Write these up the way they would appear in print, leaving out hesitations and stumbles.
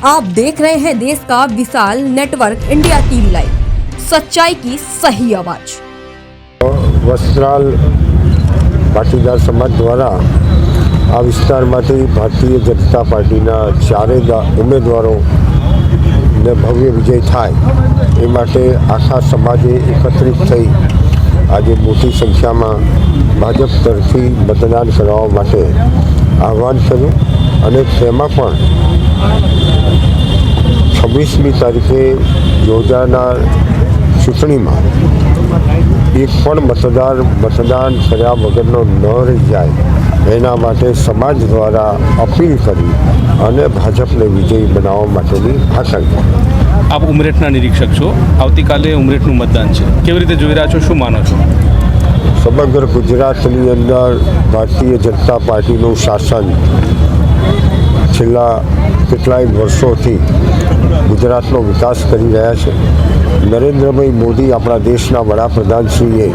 आप देख रहे हैं देश का विशाल नेटवर्क इंडिया टीवी लाइव, सच्चाई की सही आवाज। વસ્ત્રાલ પાટીદાર સમાજ દ્વારા આ વિસ્તારમાંથી ભારતીય જનતા પાર્ટીના ચારેય ઉમેદવારોને ભવ્ય વિજય થાય એ માટે આખા સમાજે એકત્રિત થઈ આજે મોટી સંખ્યામાં ભાજપ તરફથી મતદાન કરવા માટે આહ્વાન કર્યું અને તેમાં પણ 26મી તારીખે યોજાનાર ચૂંટણીમાં એક પણ મતદાન કર્યા વગરનો ન રહી જાય એના માટે સમાજ દ્વારા અપીલ કરી અને ભાજપને વિજયી બનાવવા માટેની હાકલ કરી। આપ ઉમરેઠના નિરીક્ષક છો, આવતીકાલે ઉમરેઠનું મતદાન છે, કેવી રીતે જોઈ રહ્યા છો, શું માનો છો? સમગ્ર ગુજરાતની અંદર ભારતીય જનતા પાર્ટીનું શાસન છેલ્લા કેટલાય વર્ષોથી ગુજરાતનો વિકાસ કરી રહ્યા છે। નરેન્દ્રભાઈ મોદી આપણા દેશના વડાપ્રધાનશ્રીએ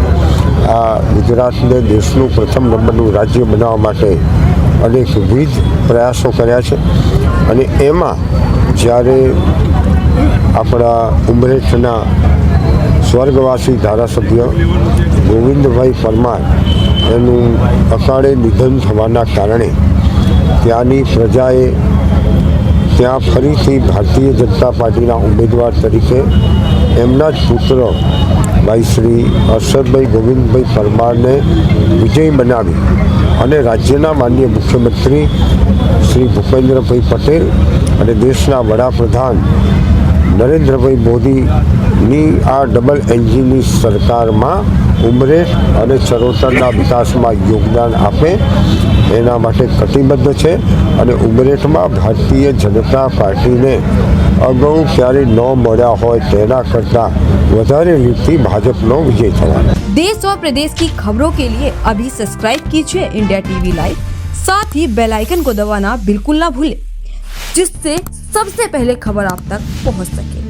આ ગુજરાતને દેશનું પ્રથમ નંબરનું રાજ્ય બનાવવા માટે અનેકવિધ પ્રયાસો કર્યા છે અને એમાં જ્યારે આપણા ઉમરેઠના સ્વર્ગવાસી ધારાસભ્ય ગોવિંદભાઈ પરમાર એનું અકાળે નિધન થવાના કારણે ત્યાંની પ્રજાએ ત્યાં ફરીથી ભારતીય જનતા પાર્ટીના ઉમેદવાર તરીકે એમના જ પુત્ર ભાઈ શ્રી હર્ષદભાઈ ગોવિંદભાઈ પરમારને વિજય બનાવી અને રાજ્યના માનનીય મુખ્યમંત્રી શ્રી ભૂપેન્દ્રભાઈ પટેલ અને દેશના વડાપ્રધાન નરેન્દ્રભાઈ મોદીની આ ડબલ એન્જિનની સરકારમાં ઉમરેઠ અને ચરોતરના વિકાસમાં યોગદાન આપે એના માટે કટિબદ્ધ છે અને ઉમરેઠમાં ભારતીય જનતા પાર્ટીને અગાઉ ક્યારેય ન મળ્યા હોય તેના કરતાં વધારે લીડથી ભાજપનો વિજય થવાનો। देश और प्रदेश की खबरों के लिए अभी सब्सक्राइब कीजिए इंडिया टीवी लाइव, साथ ही बेल आइकन को दबाना बिल्कुल ना भूलें, जिससे सबसे पहले खबर आप तक पहुंच सके।